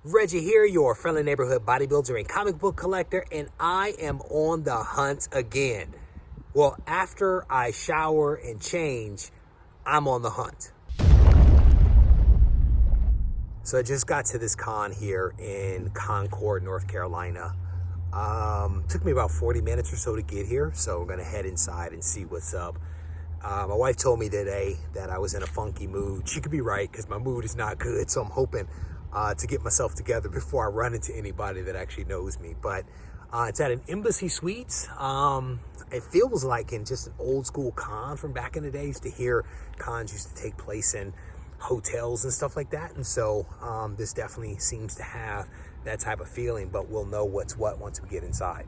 Reggie here, your friendly neighborhood bodybuilder and comic book collector, and I am on the hunt again. Well, after I shower and change, I'm on the hunt. So I just got to this con here in Concord, North Carolina. Took me about 40 minutes or so to get here, so we're gonna head inside and see what's up. My wife told me today that I was in a funky mood. She could be right, because my mood is not good, so I'm hoping to get myself together before I run into anybody that actually knows me. But it's at an Embassy Suites. It feels like in just an old school con from back in the days. To hear cons used to take place in hotels and stuff like that. And so this definitely seems to have that type of feeling, but we'll know what's what once we get inside.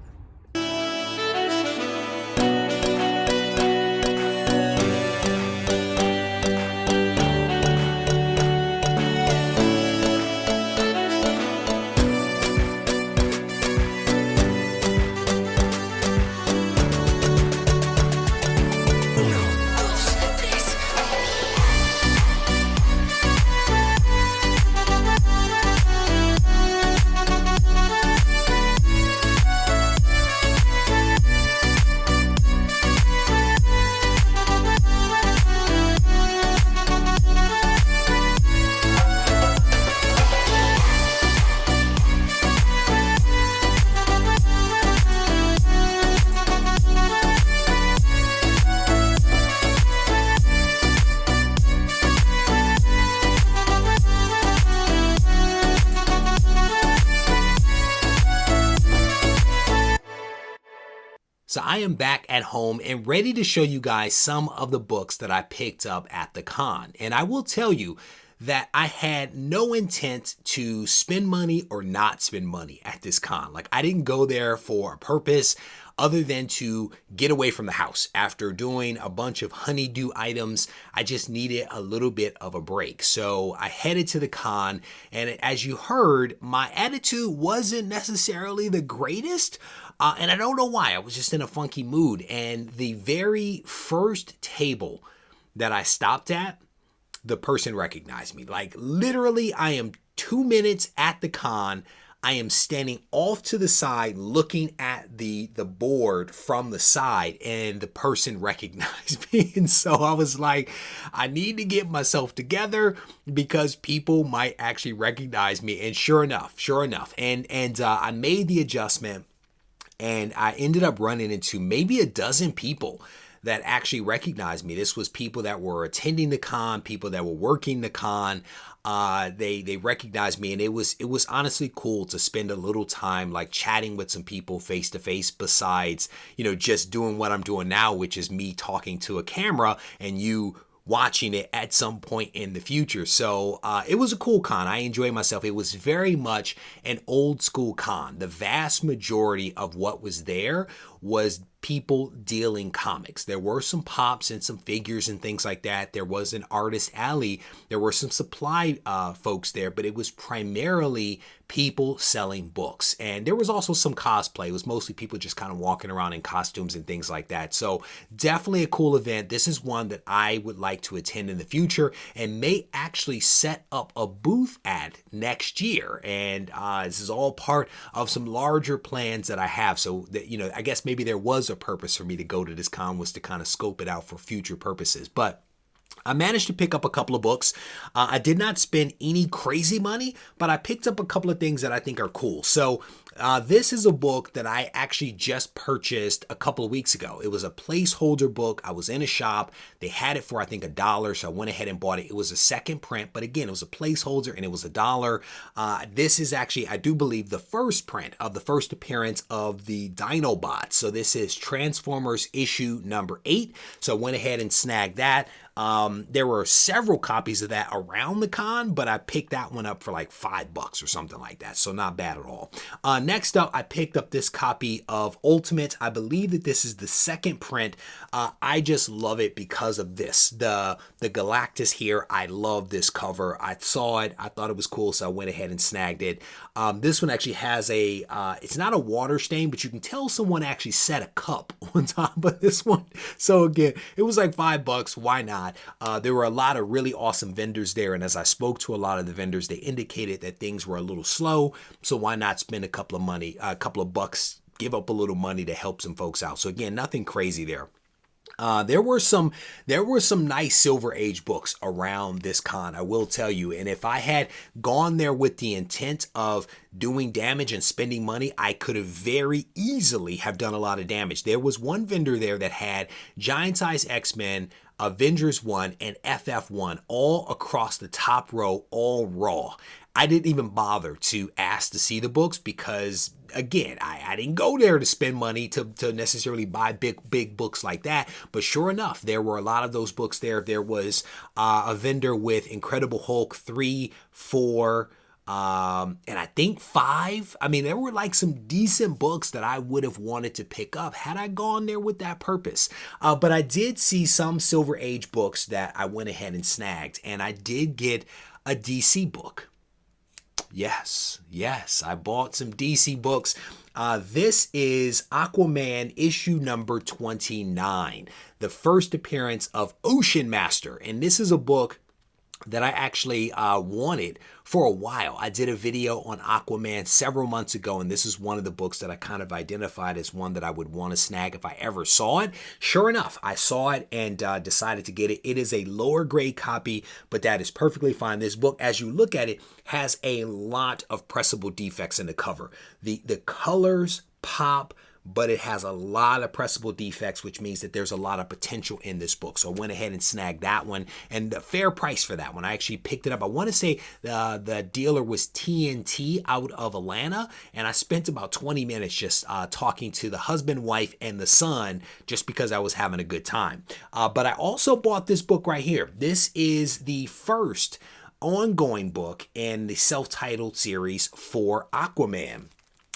So I am back at home and ready to show you guys some of the books that I picked up at the con. And I will tell you that I had no intent to spend money or not spend money at this con. Like, I didn't go there for a purpose other than to get away from the house. After doing a bunch of honeydew items, I just needed a little bit of a break. So I headed to the con, and as you heard, my attitude wasn't necessarily the greatest. And I don't know why. I was just in a funky mood. And the very first table that I stopped at, the person recognized me. Like, literally, I am 2 minutes at the con. I am standing off to the side looking at the board from the side, and the person recognized me. And so I was like, I need to get myself together because people might actually recognize me. And sure enough, and I made the adjustment. And I ended up running into maybe a dozen people that actually recognized me. This was people that were attending the con, people that were working the con. They recognized me, and it was honestly cool to spend a little time like chatting with some people face to face, besides, you know, just doing what I'm doing now, which is me talking to a camera and you watching it at some point in the future. So it was a cool con. I enjoyed myself. It was very much an old school con. The vast majority of what was there was people dealing comics. There were some pops and some figures and things like that. There was an artist alley. There were some supply folks there, but it was primarily people selling books. And there was also some cosplay. It was mostly people just kind of walking around in costumes and things like that. So definitely a cool event. This is one that I would like to attend in the future and may actually set up a booth at next year. And this is all part of some larger plans that I have. So that, you know, I guess maybe there was a purpose for me to go to this con, was to kind of scope it out for future purposes. But I managed to pick up a couple of books. I did not spend any crazy money, but I picked up a couple of things that I think are cool. So this is a book that I actually just purchased a couple of weeks ago. It was a placeholder book. I was in a shop. They had it for, I think, $1. So I went ahead and bought it. It was a second print, but again, it was a placeholder and it was $1. This is actually, I do believe, the first print of the first appearance of the Dinobots. So this is Transformers issue number 8. So I went ahead and snagged that. There were several copies of that around the con, but I picked that one up for like $5 or something like that. So not bad at all. Next up, I picked up this copy of Ultimate. I believe that this is the second print. I just love it because of this. The Galactus here. I love this cover. I saw it. I thought it was cool, so I went ahead and snagged it. This one actually has a, it's not a water stain, but you can tell someone actually set a cup on top of this one. So again, it was like $5. Why not? lot. There were a lot of really awesome vendors there, and as I spoke to a lot of the vendors, they indicated that things were a little slow, so why not spend a couple of bucks, give up a little money to help some folks out. So again, nothing crazy there. There were some nice Silver Age books around this con, I will tell you. And if I had gone there with the intent of doing damage and spending money, I could have very easily have done a lot of damage. There was one vendor there that had Giant Size X-Men, Avengers 1, and FF1 all across the top row, all raw. I didn't even bother to ask to see the books because, again, I didn't go there to spend money to necessarily buy big books like that. But sure enough, there were a lot of those books there. There was a vendor with Incredible Hulk 3, 4, and I think 5. I mean, there were like some decent books that I would have wanted to pick up had I gone there with that purpose. But I did see some Silver Age books that I went ahead and snagged, and I did get a DC book. Yes, I bought some DC books. This is Aquaman issue number 29, the first appearance of Ocean Master. And this is a book that I actually wanted for a while. I did a video on Aquaman several months ago, and this is one of the books that I kind of identified as one that I would want to snag if I ever saw it. Sure enough, I saw it and decided to get it. It is a lower grade copy, but that is perfectly fine. This book, as you look at it, has a lot of pressable defects in the cover. The colors pop, but it has a lot of pressable defects, which means that there's a lot of potential in this book. So I went ahead and snagged that one, and a fair price for that one. I actually picked it up. I want to say the dealer was TNT out of Atlanta, and I spent about 20 minutes just talking to the husband, wife, and the son just because I was having a good time. But I also bought this book right here. This is the first ongoing book in the self-titled series for Aquaman.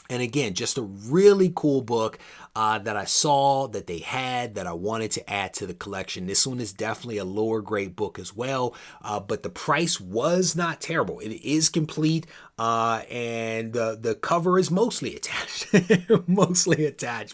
And again, just a really cool book that I saw that they had that I wanted to add to the collection. This one is definitely a lower grade book as well, but the price was not terrible. It is complete, and the cover is mostly attached,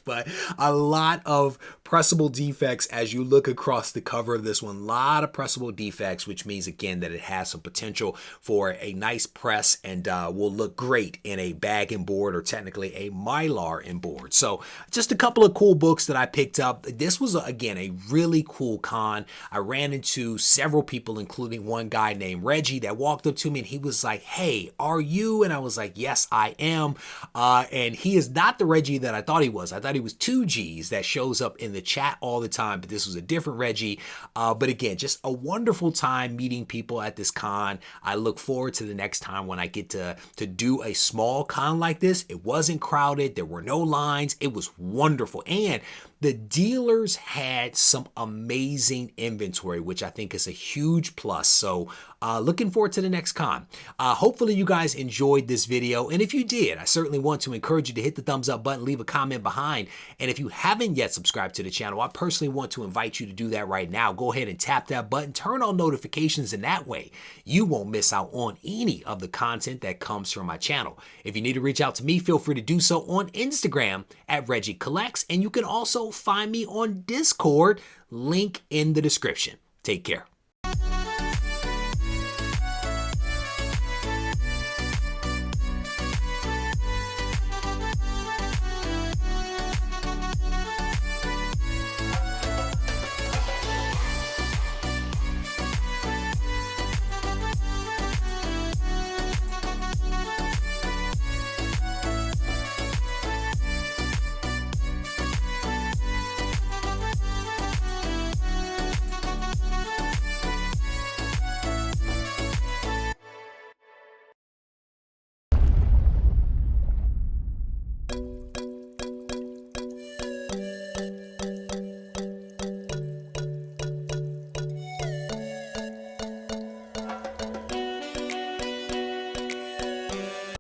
but a lot of pressable defects as you look across the cover of this one. A lot of pressable defects, which means again that it has some potential for a nice press and will look great in a bag and board, or technically a Mylar and board. So just a couple of cool books that I picked up. This was again a really cool con. I ran into several people, including one guy named Regie, that walked up to me and he was like, "Hey, are you?" And I was like, "Yes, I am." And he is not the Regie that I thought he was. I thought he was 2Gs that shows up in the chat all the time, but this was a different Regie. But again, just a wonderful time meeting people at this con. I look forward to the next time when I get to do a small con like this. It wasn't crowded. There were no lines. It was wonderful. And the dealers had some amazing inventory, which I think is a huge plus. So looking forward to the next con. Hopefully you guys enjoyed this video. And if you did, I certainly want to encourage you to hit the thumbs up button, leave a comment behind. And if you haven't yet subscribed to the channel, I personally want to invite you to do that right now. Go ahead and tap that button, turn on notifications, and that way you won't miss out on any of the content that comes from my channel. If you need to reach out to me, feel free to do so on Instagram at Regie Collects. And you can also find me on Discord, link in the description. Take care.